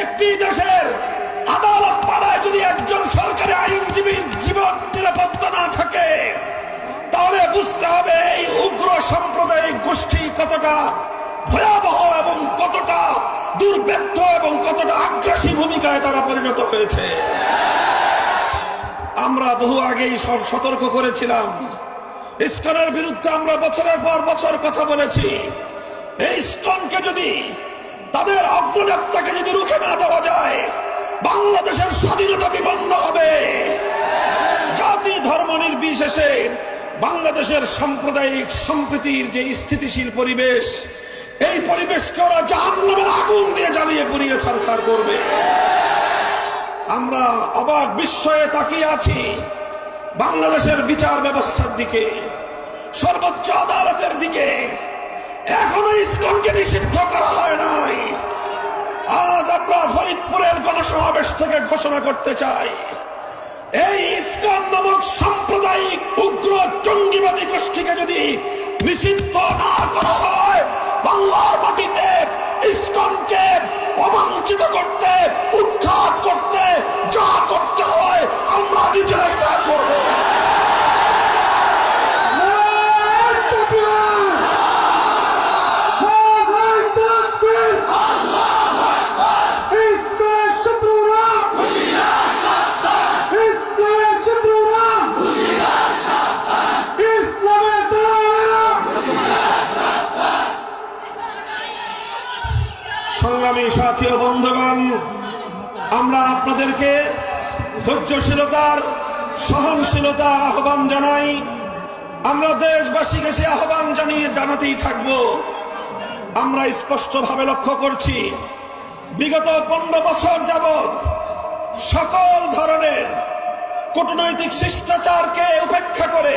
একটি দেশের আদালত পাড়ায় যদি একজন সরকারি আইনজীবীর জীবন নিরাপত্তা না থাকে, তাহলে বুঝতে হবে এই উগ্র সাম্প্রদায়িক গোষ্ঠী কতটা ভয়াবহ এবং কতটা দুর্বৃত্ত এবং কতটা আগ্রাসী ভূমিকায় তারা পরিণত হয়েছে। আমরা বহু আগেই সতর্ক করেছিলাম, ইসকনের বিরুদ্ধে আমরা বছরের পর বছর কথা বলেছি। এই ইসকনকে যদি, তাদের অগ্রযাত্রাকে যদি রুখে না দেওয়া যায়, বাংলাদেশের স্বাধীনতা বিপন্ন হবে। জাতি ধর্ম নির্বিশেষে বাংলাদেশের সাম্প্রদায়িক সম্প্রীতির যে স্থিতিশীল পরিবেশ, এই পরিবেশকে ওরা জাহান্নামের আগুন দিয়ে জ্বালিয়ে পুড়িয়ে ছারখার করবে। আমরা অবাক বিস্ময়ে তাকিয়ে আছি বাংলাদেশের বিচার ব্যবস্থার দিকে, সর্বোচ্চ আদালতের দিকে। এখনো ইসকনকে নিষিদ্ধ করা হয় নাই। আজ আমরা ফরিদপুরের গণসমাবেশ থেকে ঘোষণা করতে চাই, এই ইসকন নামক সাম্প্রদায়িক উগ্র জঙ্গিবাদী গোষ্ঠীকে যদি নিষিদ্ধ না করা হয়, বাংলার মাটিতে ইসকনকে অবাঞ্ছিত করতে, উৎখাত করতে যা করতে হয় আমরা নিজেরাই তা করব। সংগ্রামী সাথী ও বন্ধুগণ, আমরা আপনাদেরকে ধৈর্যশীলতার, সহনশীলতা আহ্বান জানাই। আমরা দেশবাসীকে সে আহ্বান জানাতেই থাকব। আমরা স্পষ্টভাবে লক্ষ্য করছি, বিগত 15 বছর যাবৎ সকল ধরনের কূটনৈতিক শিষ্টাচারকে উপেক্ষা করে,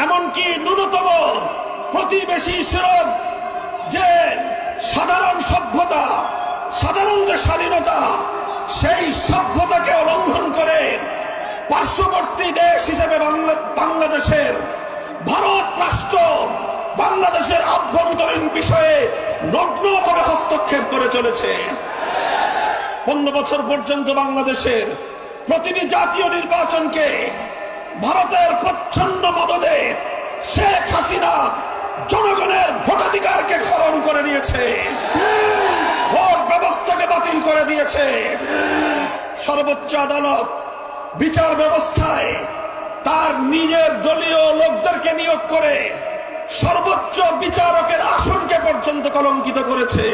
এমনকি ন্যূনতম প্রতিবেশী সুরত যে সাধারণ সভ্যতা, সাধারণ যে স্বাধীনতা, সেই সভ্যতাকে লঙ্ঘন করে পার্শ্ববর্তী দেশ হিসেবে বাংলাদেশের, ভারত রাষ্ট্র বাংলাদেশের আভ্যন্তরীণ বিষয়ে নগ্নভাবে হস্তক্ষেপ করে চলেছে। 15 বছর পর্যন্ত বাংলাদেশের প্রতিটি জাতীয় নির্বাচনকে ভারতের প্রচ্ছন্ন মদদে শেখ হাসিনা জনগণের ভোটাধিকারকে হরণ করে নিয়েছে, ভোট ব্যবস্থাকে বাতিল করে দিয়েছে। সর্বোচ্চ আদালত বিচার ব্যবস্থায় তার নিজের দলীয় লোকদেরকে নিয়োগ করে সর্বোচ্চ বিচারকের আসনকে পর্যন্ত কলঙ্কিত করেছে।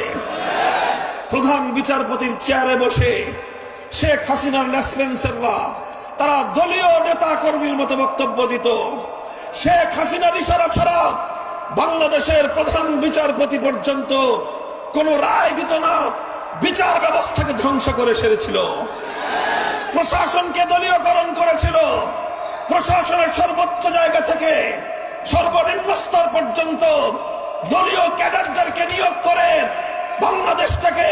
প্রধান বিচারপতির চেয়ারে বসে শেখ হাসিনার লেসপেন্সাররা তারা দলীয় নেতা কর্মীর মতো বক্তব্য দিত। শেখ হাসিনার ইশারা ছাড়া বাংলাদেশের প্রধান বিচারপতি পর্যন্ত কোন রায় দিত না, বিচার ব্যবস্থাকে ধ্বংস করে সেরেছিল, প্রশাসনকে দলীয়করণ করেছিল। প্রশাসনের সর্বোচ্চ জায়গা থেকে সর্বনিম্ন স্তর পর্যন্ত দলীয় ক্যাডারদেরকে নিয়োগ করে বাংলাদেশটাকে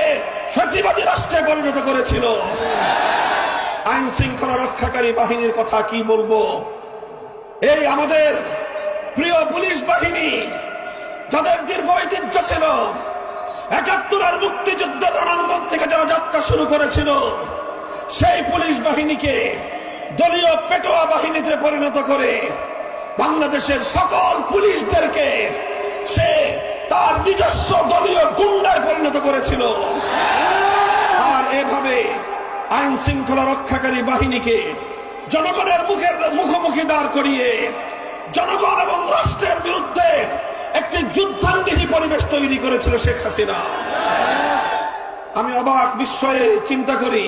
ফ্যাসিবাদী রাষ্ট্রে পরিণত করেছিল। আইন শৃঙ্খলা রক্ষাকারী বাহিনীর কথা কি বলবো? এই আমাদের প্রিয় পুলিশ বাহিনী, যাদের দীর্ঘ ঐতিহ্য ছিল, ৭১ মুক্তিযুদ্ধের রণাঙ্গন থেকে যারা যাত্রা শুরু করেছিল, সেই পুলিশ বাহিনীকে দলীয় পেটোয়া বাহিনীতে পরিণত করে বাংলাদেশের সকল পুলিশদেরকে সে তার নিজস্ব দলীয় গুন্ডায় পরিণত করেছিল। আর এভাবে আইন শৃঙ্খলা রক্ষাকারী বাহিনীকে জনগণের মুখোমুখি দাঁড় করিয়ে জনগণ এবং রাষ্ট্রের বিরুদ্ধে একটি যুদ্ধাঙ্গী পরিবেশ তৈরি করেছিল শেখ হাসিনা। আমি অবাক বিস্ময়ে চিন্তা করি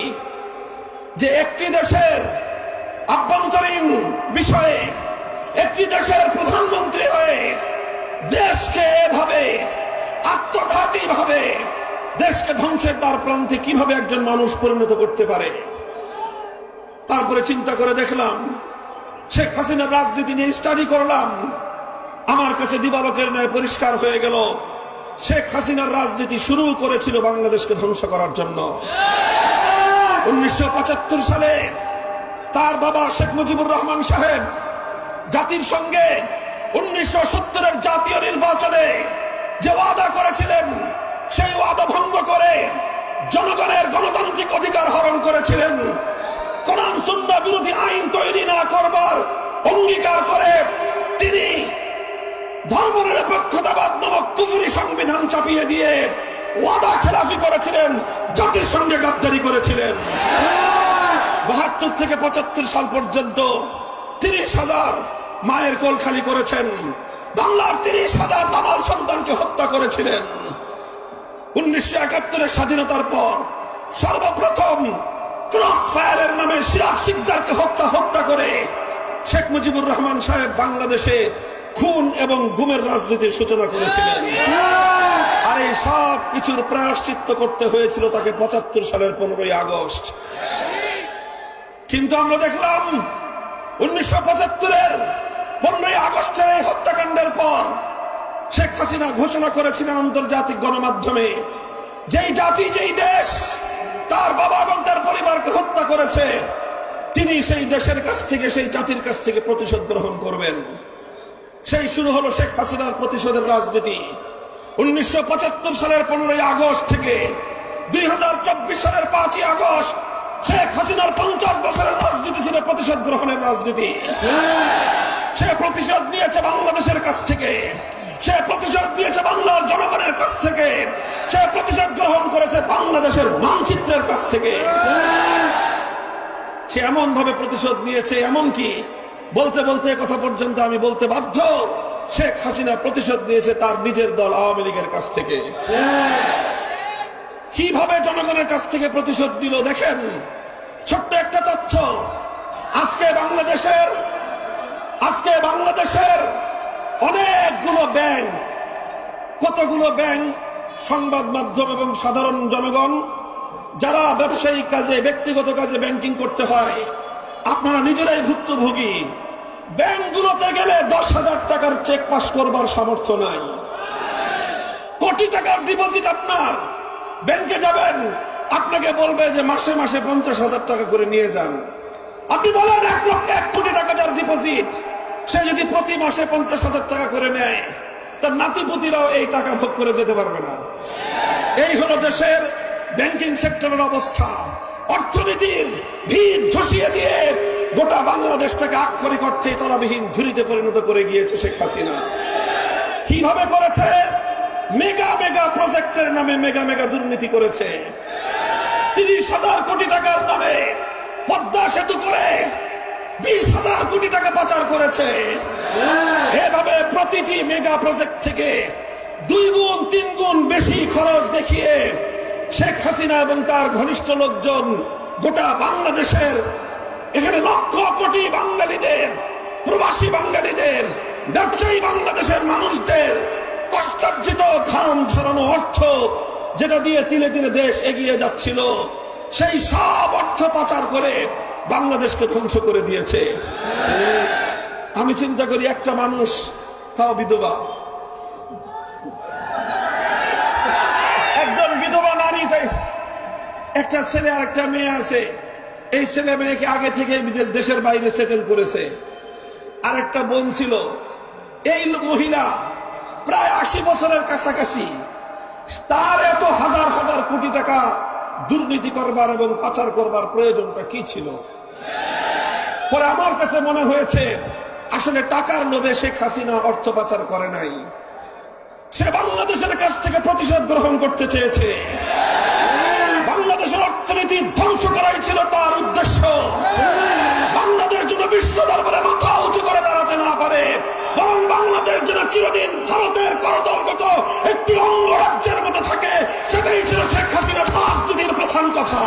যে একটি দেশের আভ্যন্তরীণ বিষয়ে একটি দেশের প্রধানমন্ত্রী হয়ে দেশকে এভাবে আত্মঘাতী ভাবে দেশকে ধ্বংসের দ্বার প্রান্তে কিভাবে একজন মানুষ পরিণত করতে পারে। তারপরে চিন্তা করে দেখলাম, শেখ হাসিনার রাজনীতি নিয়ে স্টাডি করলাম, আমার কাছে দিবালোকের ন্যায় পরিষ্কার হয়ে গেল শেখ হাসিনার রাজনীতি শুরু করেছিল বাংলাদেশকে ধ্বংস করার জন্য। 1975 সালে তার বাবা শেখ মুজিবুর রহমান সাহেব জাতির সঙ্গে 1970-এর জাতীয় নির্বাচনে যে ওয়াদা করেছিলেন, সেই ওয়াদা ভঙ্গ করে জনগণের গণতান্ত্রিক অধিকার হরণ করেছিলেন। কোরআন সুন্নাহ বিরোধী আইন তৈরি না করবার অঙ্গীকার করে তিনি ধর্মনিরপেক্ষতাবাদ নামক কুফরি সংবিধান চাপিয়ে দিয়ে ওয়াদা খেলাফি করেছিলেন, জাতির সঙ্গে গাদ্দারি করেছিলেন। 72 থেকে 75 সাল পর্যন্ত 30,000 মায়ের কোল খালি করেছেন, বাংলার 30,000 দামাল সন্তানকে হত্যা করেছিলেন। 1971 স্বাধীনতার পর সর্বপ্রথম ক্রস ফায়ারের নামে সিরাজ শিকদারকে হত্যা করে শেখ মুজিবুর রহমান সাহেব বাংলাদেশে খুন এবং গুমের রাজনীতির সূচনা করেছিলেন। আর এই সব কিছুর প্রায়শ্চিত্ত করতে হয়েছিল তাকে 75 সালের 15ই আগস্ট। কিন্তু আমরা দেখলাম 1975-এর 15ই আগস্টের এই হত্যাকাণ্ডের পর শেখ হাসিনা ঘোষণা করেছিলেন আন্তর্জাতিক গণমাধ্যমে, যেই জাতি যেই দেশ তার বাবা এবং তার পরিবারকে হত্যা করেছে তিনি সেই দেশের কাছ থেকে, সেই জাতির কাছ থেকে প্রতিশোধ গ্রহণ করবেন। সেই শুরু হলো শেখ হাসিনার প্রতিশোধের রাজনীতি। 1975 সালের 15ই আগস্ট থেকে 2024 সালের 5ই আগস্ট শেখ হাসিনার 50 বছরের রাজনীতি ছিল প্রতিশোধ গ্রহণের রাজনীতি। সে প্রতিশোধ নিয়েছে বাংলাদেশের কাছ থেকে, সে প্রতিশোধ নিয়েছে বাংলার জনগণের কাছ থেকে, সে প্রতিশোধ গ্রহণ করেছে বাংলাদেশের মানচিত্রের কাছ থেকে। সে এমন ভাবে প্রতিশোধ নিয়েছে, এমনকি বলতে বলতে কথা পর্যন্ত আমি বলতে বাধ্য, শেখ হাসিনা প্রতিশোধ নিয়েছে তার নিজের দল আওয়ামী লীগের কাছ থেকে। কিভাবে জনগণের কাছ থেকে প্রতিশোধ দিল দেখেন। ছোট্ট একটা তথ্য, আজকে বাংলাদেশের অনেকগুলো ব্যাংক, কতগুলো ব্যাংক, সংবাদ মাধ্যম এবং সাধারণ জনগণ যারা ব্যবসায়িক কাজে, ব্যক্তিগত কাজে ব্যাংকিং করতে হয়, আপনারা নিজেরাই ভুক্তভোগী। ব্যাংকগুলোতে গেলে 10,000 টাকার চেক পাস করবার সামর্থ্য নাই। কোটি টাকার ডিপোজিট আপনার, ব্যাংকে যাবেন, আপনাকে বলবে যে মাসে মাসে 50,000 টাকা করে নিয়ে যান। আপনি বলেন 1 কোটি টাকা যার ডিপোজিট, সে যদি প্রতি মাসে 50,000 টাকা করে নেয়, তার নাতিপুতিরাও এই টাকা ভোগ করে যেতে পারবে না। এই হলো দেশের ব্যাংকিং সেক্টরের অবস্থা। অর্থনীতির ভিত ধসিয়ে দিয়ে গোটা বাংলাদেশটাকে আক্ষরিক অর্থে তলাবিহীন ঝুড়িতে পরিণত করে গিয়েছে শেখ হাসিনা। কিভাবে করেছে? মেগা প্রজেক্টের নামে মেগা দুর্নীতি করেছে। 30,000 কোটি টাকার নামে পদ্মা সেতু করে 20,000 কোটি টাকা পাচার করেছে। এভাবে প্রতিটি মেগা প্রজেক্ট থেকে 2 গুণ 3 গুণ বেশি খরচ দেখিয়ে শেখ হাসিনা এবং তার ঘনিষ্ঠ লোকজন গোটা বাংলাদেশের, এখানে লক্ষ কোটি বাঙালিদের, প্রবাসী বাঙালিদের, ব্যবসায়ী বাংলাদেশের মানুষদের কষ্টার্জিত ঘাম ঝরানো অর্থ, যেটা দিয়ে তিলে তিলে দেশ এগিয়ে যাচ্ছিল, সেই সব অর্থ পাচার করে বাংলাদেশকে ধ্বংস করে দিয়েছে। আমি চিন্তা করি, একটা মানুষ, তাও বিধবা, একজন বিধবা নারী, একটা ছেলে আর একটা মেয়ে আছে, এই ছেলে মেয়েকে আগে থেকে দেশের বাইরে সেটেল করেছে। আর একটা বোন ছিল। এই মহিলা প্রায় 80 বছরের কাছাকাছি, তার এত হাজার হাজার কোটি টাকা দুর্নীতি করবার এবং পাচার করবার প্রয়োজনটা কি ছিল? পরে আমার কাছে মনে হয়েছে আসলে টাকার লোভে শেখ হাসিনা অর্থ পাচার করে নাই, সে বাংলাদেশের কাছ থেকে প্রতিশোধ গ্রহণ করতে চেয়েছে। বাংলাদেশের অর্থনীতি ধ্বংস করাই ছিল তার উদ্দেশ্য। বাংলাদেশ যেন বিশ্ব দরবারে মাথা উঁচু করে দাঁড়াতে না পারে, বরং বাংলাদেশ যেন চিরদিন ভারতের করতলগত একটি অঙ্গরাজ্যের মতো থাকে, সেটাই ছিল শেখ হাসিনার রাজনীতির প্রধান কথা।